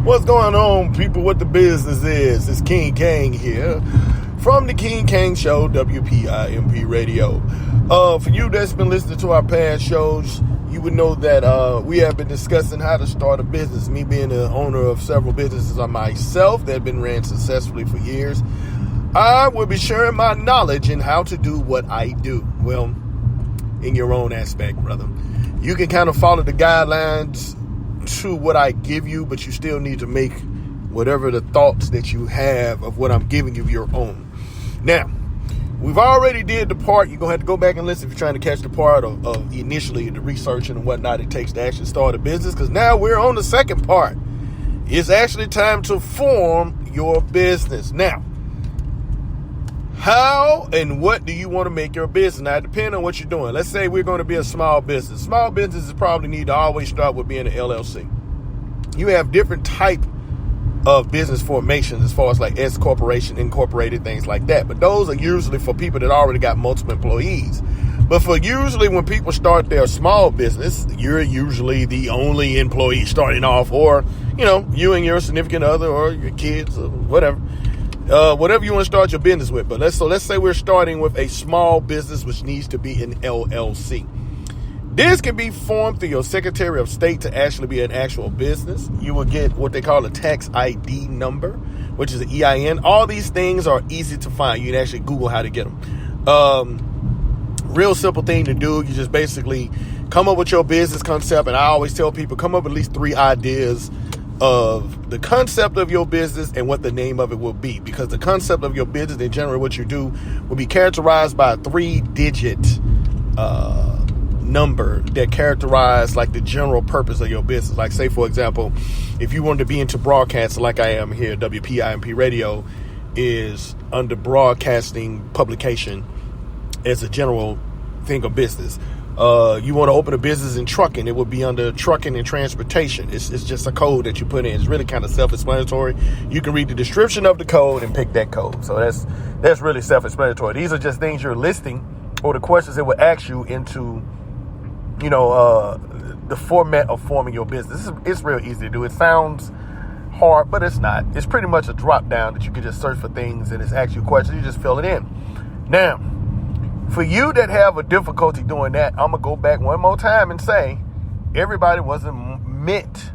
What's going on, people? What the business is? It's King Kang here from the King Kang Show, WPIMP Radio. For you that's been listening to our past shows, you would know that we have been discussing how to start a business. Me being the owner of several businesses on myself that have been ran successfully for years, I will be sharing my knowledge in how to do what I do. Well, in your own aspect, brother. You can kind of follow the guidelines to what I give you, but you still need to make whatever the thoughts that you have of what I'm giving you your own. Now, we've already did the part. You're going to have to go back and listen if you're trying to catch the part of initially the research and whatnot it takes to actually start a business, because now we're on the second part. It's actually time to form your business. Now, how and what do you want to make your business? Now, it depends on what you're doing. Let's say we're going to be a small business. Small businesses probably need to always start with being an LLC. You have different type of business formations as far as like S corporation, incorporated, things like that. But those are usually for people that already got multiple employees. But for usually when people start their small business, you're usually the only employee starting off, or, you know, you and your significant other or your kids or whatever. Whatever you want to start your business with. But let's say we're starting with a small business, which needs to be an LLC. This can be formed through your Secretary of State to actually be an actual business. You will get what they call a tax ID number, which is an EIN. All these things are easy to find. You can actually Google how to get them. Real simple thing to do. You just basically come up with your business concept. And I always tell people, come up with at least 3 ideas of the concept of your business and what the name of it will be, because the concept of your business in general, what you do, will be characterized by a 3-digit number that characterize like the general purpose of your business. Like, say for example, if you wanted to be into broadcasting like I am here, WPIMP Radio is under broadcasting publication as a general thing of business. You want to open a business in trucking, it would be under trucking and transportation. It's just a code that you put in. It's really kind of self-explanatory. You can read the description of the code and pick that code. So that's really self-explanatory. These are just things you're listing, or the questions it would ask you into, you know, the format of forming your business. It's real easy to do. It sounds hard, but it's not. It's pretty much a drop down that you can just search for things and it's asking you questions. You just fill it in. Now, for you that have a difficulty doing that, I'm going to go back one more time and say everybody wasn't meant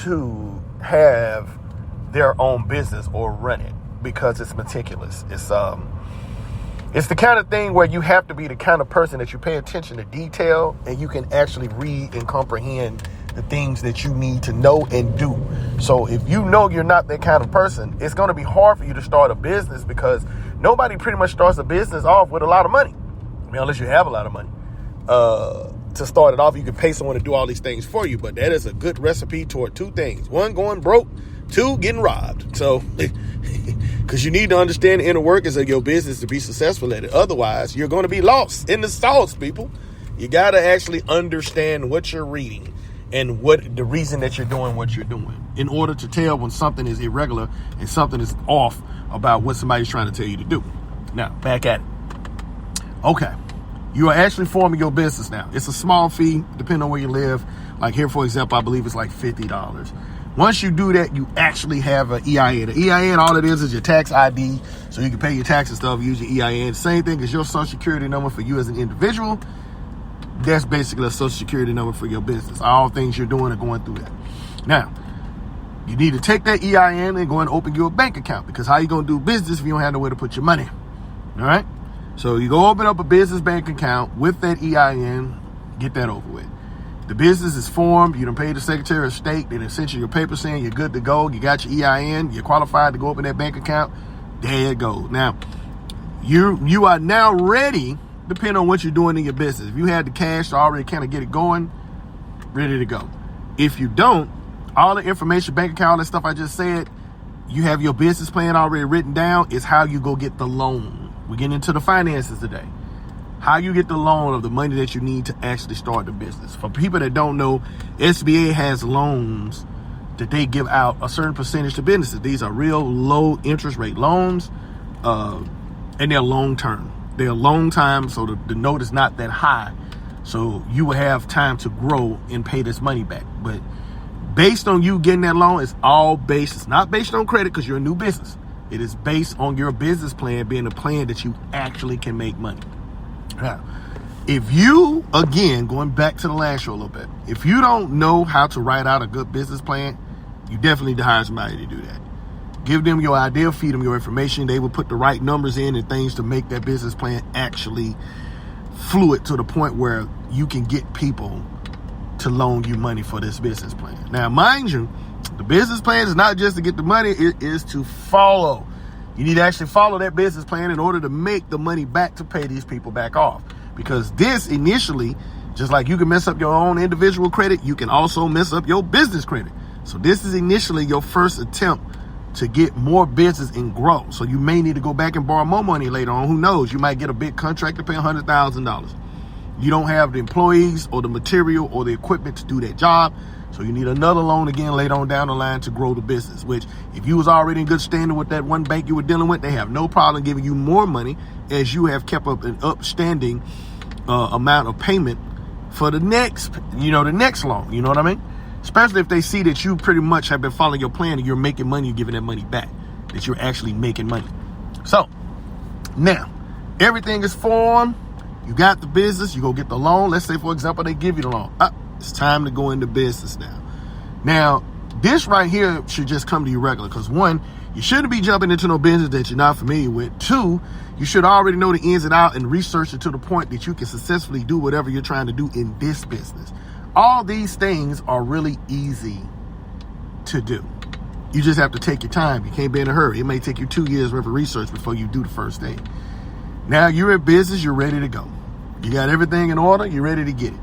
to have their own business or run it, because it's meticulous. It's the kind of thing where you have to be the kind of person that you pay attention to detail and you can actually read and comprehend the things that you need to know and do. So if you know you're not that kind of person, it's going to be hard for you to start a business, because nobody pretty much starts a business off with a lot of money. I mean, unless you have a lot of money. To start it off, you can pay someone to do all these things for you, but that is a good recipe toward 2 things. 1, going broke. 2, getting robbed. So, because you need to understand the inner workings of your business to be successful at it. Otherwise, you're going to be lost in the sauce, people. You got to actually understand what you're reading and what the reason that you're doing what you're doing, in order to tell when something is irregular and something is off about what somebody's trying to tell you to do. Now, back at it. Okay. You are actually forming your business now. It's a small fee, depending on where you live. Like here, for example, I believe it's like $50. Once you do that, you actually have an EIN. The EIN, all it is your tax ID, so you can pay your tax and stuff, use your EIN. Same thing as your social security number for you as an individual. That's basically a social security number for your business. All things you're doing are going through that. Now, you need to take that EIN and go and open your bank account, because how you going to do business if you don't have nowhere to put your money? All right? So you go open up a business bank account with that EIN, get that over with. The business is formed. You done paid the Secretary of State. They done sent you your paper saying you're good to go. You got your EIN. You're qualified to go open that bank account. There it goes. Now, you are now ready, depending on what you're doing in your business. If you had the cash to already kind of get it going, ready to go. If you don't, all the information, bank account, all that stuff I just said, you have your business plan already written down. Is how you go get the loan. We're getting into the finances today. How you get the loan of the money that you need to actually start the business. For people that don't know, SBA has loans that they give out a certain percentage to businesses. These are real low interest rate loans, and they're long term. They're long time, so the note is not that high. So you will have time to grow and pay this money back. But Based on you getting that loan, it's all based. It's not based on credit because you're a new business. It is based on your business plan being a plan that you actually can make money. Now, if you, again, going back to the last show a little bit, if you don't know how to write out a good business plan, you definitely need to hire somebody to do that. Give them your idea, feed them your information. They will put the right numbers in and things to make that business plan actually fluid to the point where you can get people to loan you money for this business plan. Now, mind you, the business plan is not just to get the money, it is to follow. You need to actually follow that business plan in order to make the money back to pay these people back off. Because this initially, just like you can mess up your own individual credit, you can also mess up your business credit. So this is initially your first attempt to get more business and grow. So you may need to go back and borrow more money later on. Who knows? You might get a big contract to pay $100,000. You don't have the employees or the material or the equipment to do that job. So you need another loan again later on down the line to grow the business, which if you was already in good standing with that one bank you were dealing with, they have no problem giving you more money as you have kept up an upstanding amount of payment for the next loan. You know what I mean? Especially if they see that you pretty much have been following your plan and you're making money, you're giving that money back, that you're actually making money. So now everything is formed. You got the business, you go get the loan. Let's say, for example, they give you the loan. It's time to go into business now. Now, this right here should just come to you regular because one, you shouldn't be jumping into no business that you're not familiar with. Two, you should already know the ins and outs and research it to the point that you can successfully do whatever you're trying to do in this business. All these things are really easy to do. You just have to take your time. You can't be in a hurry. It may take you 2 years worth of research before you do the first thing. Now you're in business, you're ready to go. You got everything in order, you're ready to get it.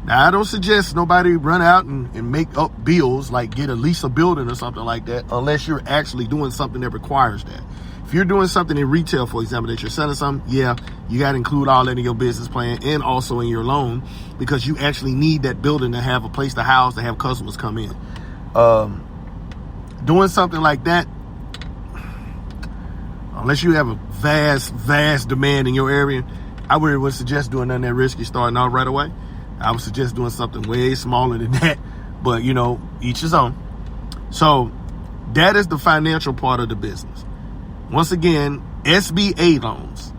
Now, I don't suggest nobody run out and make up bills like get a lease a building or something like that unless you're actually doing something that requires that. If you're doing something in retail, for example, that you're selling something, yeah, you got to include all that in your business plan and also in your loan because you actually need that building to have a place to house, to have customers come in. Doing something like that, unless you have a vast demand in your area, I would suggest doing nothing that risky starting out right away. I would suggest doing something way smaller than that, but each his own. So that is the financial part of the business. Once again, SBA loans.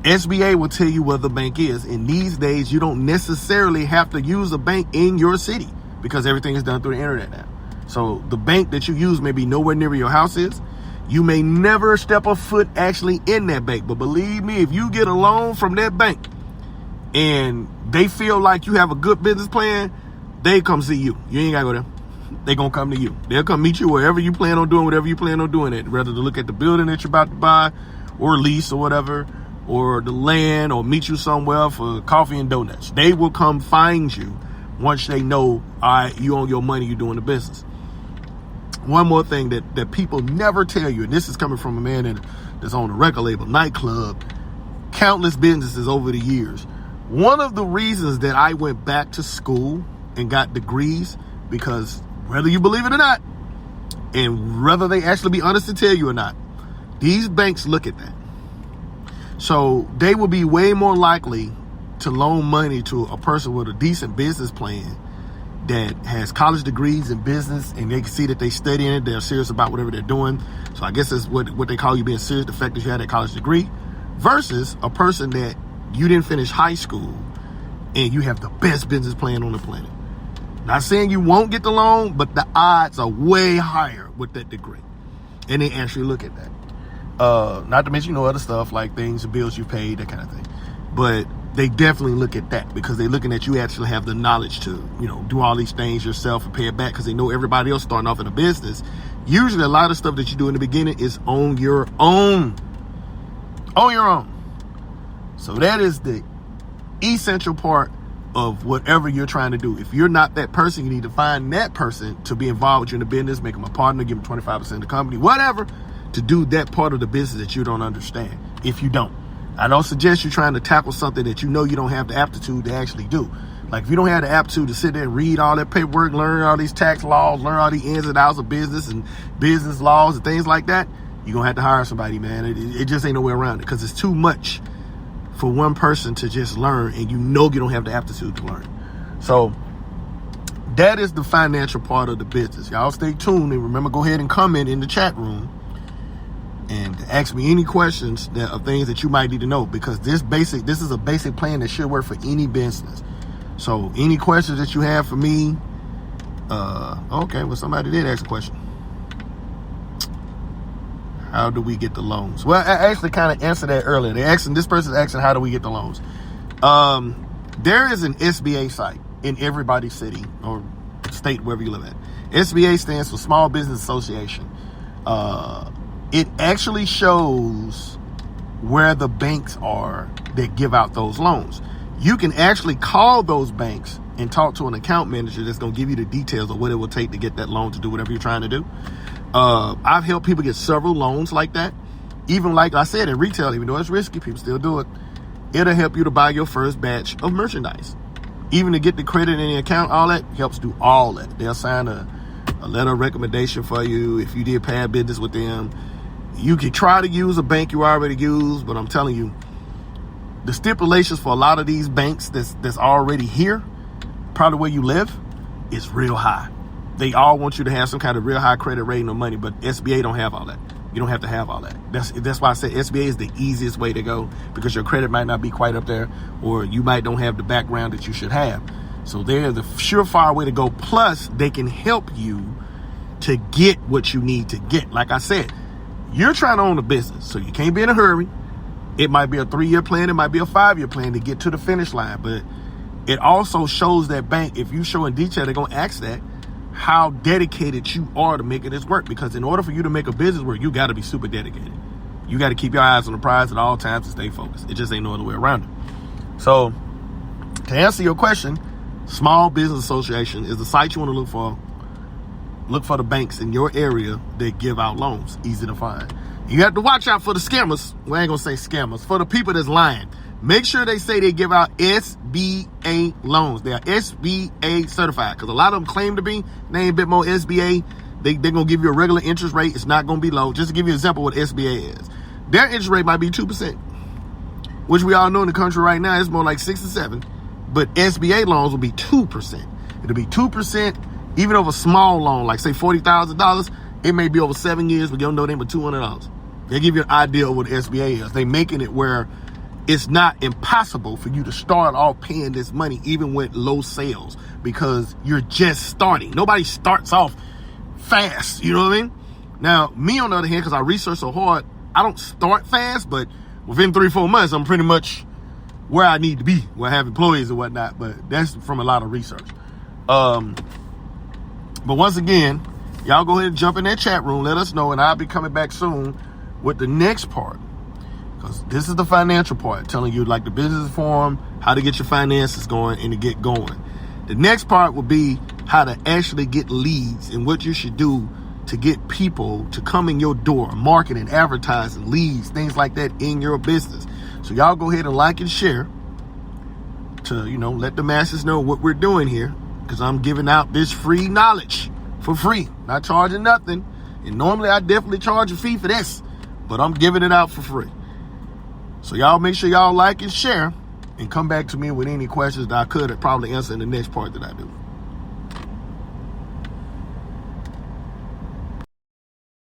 SBA will tell you where the bank is. And these days, you don't necessarily have to use a bank in your city because everything is done through the internet now. So the bank that you use may be nowhere near where your house is. You may never step a foot actually in that bank. But believe me, if you get a loan from that bank and they feel like you have a good business plan, they come see you. You ain't got to go there. They're going to come to you. They'll come meet you wherever you plan on doing, whatever you plan on doing it, whether to look at the building that you're about to buy or lease or whatever, or the land, or meet you somewhere for coffee and donuts. They will come find you once they know, all right, you own your money, you're doing the business. One more thing that people never tell you, and this is coming from a man that's on a record label, nightclub, countless businesses over the years. One of the reasons that I went back to school and got degrees, because whether you believe it or not, and whether they actually be honest to tell you or not, these banks look at that. So they will be way more likely to loan money to a person with a decent business plan that has college degrees in business, and they can see that they study in it, they're serious about whatever they're doing. So I guess that's what they call you being serious, the fact that you had that college degree, versus a person that you didn't finish high school and you have the best business plan on the planet. Not saying you won't get the loan, but the odds are way higher with that degree. And they actually look at that. Not to mention, other stuff like things, bills you paid, that kind of thing. But they definitely look at that because they're looking at you actually have the knowledge to, do all these things yourself and pay it back because they know everybody else starting off in a business. Usually a lot of stuff that you do in the beginning is on your own. On your own. So that is the essential part of whatever you're trying to do. If you're not that person, you need to find that person to be involved with you in the business, make them a partner, give them 25% of the company, whatever, to do that part of the business that you don't understand. If you don't, I don't suggest you trying to tackle something that you don't have the aptitude to actually do. Like if you don't have the aptitude to sit there and read all that paperwork, learn all these tax laws, learn all the ins and outs of business and business laws and things like that, you're going to have to hire somebody, man. It just ain't no way around it because it's too much for one person to just learn, and you don't have the aptitude to learn. So that is the financial part of the business. Y'all stay tuned, and remember, go ahead and comment in the chat room and ask me any questions of things that you might need to know, because this is a basic plan that should work for any business. So any questions that you have for me, okay, well, somebody did ask a question. How do we get the loans? Well, I actually kind of answered that earlier. This person's asking, how do we get the loans? There is an SBA site in everybody's city or state, wherever you live at. SBA stands for Small Business Association. It actually shows where the banks are that give out those loans. You can actually call those banks and talk to an account manager that's going to give you the details of what it will take to get that loan to do whatever you're trying to do. I've helped people get several loans like that. Even like I said, in retail, even though it's risky, people still do it. It'll help you to buy your first batch of merchandise. Even to get the credit in the account, all that helps do all that. They'll sign a letter of recommendation for you if you did past business with them. You can try to use a bank you already use, but I'm telling you, the stipulations for a lot of these banks that's already here, probably where you live, is real high. They all want you to have some kind of real high credit rating or money, but SBA don't have all that. You don't have to have all that. That's why I said SBA is the easiest way to go, because your credit might not be quite up there, or you might don't have the background that you should have. So they're the surefire way to go. Plus, they can help you to get what you need to get. Like I said, you're trying to own a business, so you can't be in a hurry. It might be a 3-year plan. It might be a 5-year plan to get to the finish line. But it also shows that bank, if you show in detail, they're going to ask that, how dedicated you are to making this work. Because in order for you to make a business work, you got to be super dedicated. You got to keep your eyes on the prize at all times and stay focused. It just ain't no other way around it. So to answer your question, Small Business Association is the site you want to look for. Look for the banks in your area that give out loans. Easy to find. You have to watch out for the scammers. We ain't going to say scammers. For the people that's lying. Make sure they say they give out SBA loans. They are SBA certified, because a lot of them claim to be. They ain't a bit more SBA. They're going to give you a regular interest rate. It's not going to be low. Just to give you an example of what SBA is. Their interest rate might be 2%, which we all know in the country right now is more like 6 or 7. But SBA loans will be 2%. It'll be 2%. Even over a small loan, like say $40,000, it may be over 7 years, but you don't know them for $200. They give you an idea of what SBA is. They making it where it's not impossible for you to start off paying this money, even with low sales, because you're just starting. Nobody starts off fast, you know what I mean? Now, me on the other hand, because I research so hard, I don't start fast, but within 3-4 months, I'm pretty much where I need to be, where I have employees and whatnot, but that's from a lot of research. But once again, y'all go ahead and jump in that chat room. Let us know, and I'll be coming back soon with the next part. Because this is the financial part, telling you like the business form, how to get your finances going and to get going. The next part will be how to actually get leads and what you should do to get people to come in your door, marketing, advertising, leads, things like that in your business. So y'all go ahead and like and share to, let the masses know what we're doing here. Because I'm giving out this free knowledge for free, not charging nothing. And normally I definitely charge a fee for this, but I'm giving it out for free. So y'all make sure y'all like and share, and come back to me with any questions that I could probably answer in the next part that I do.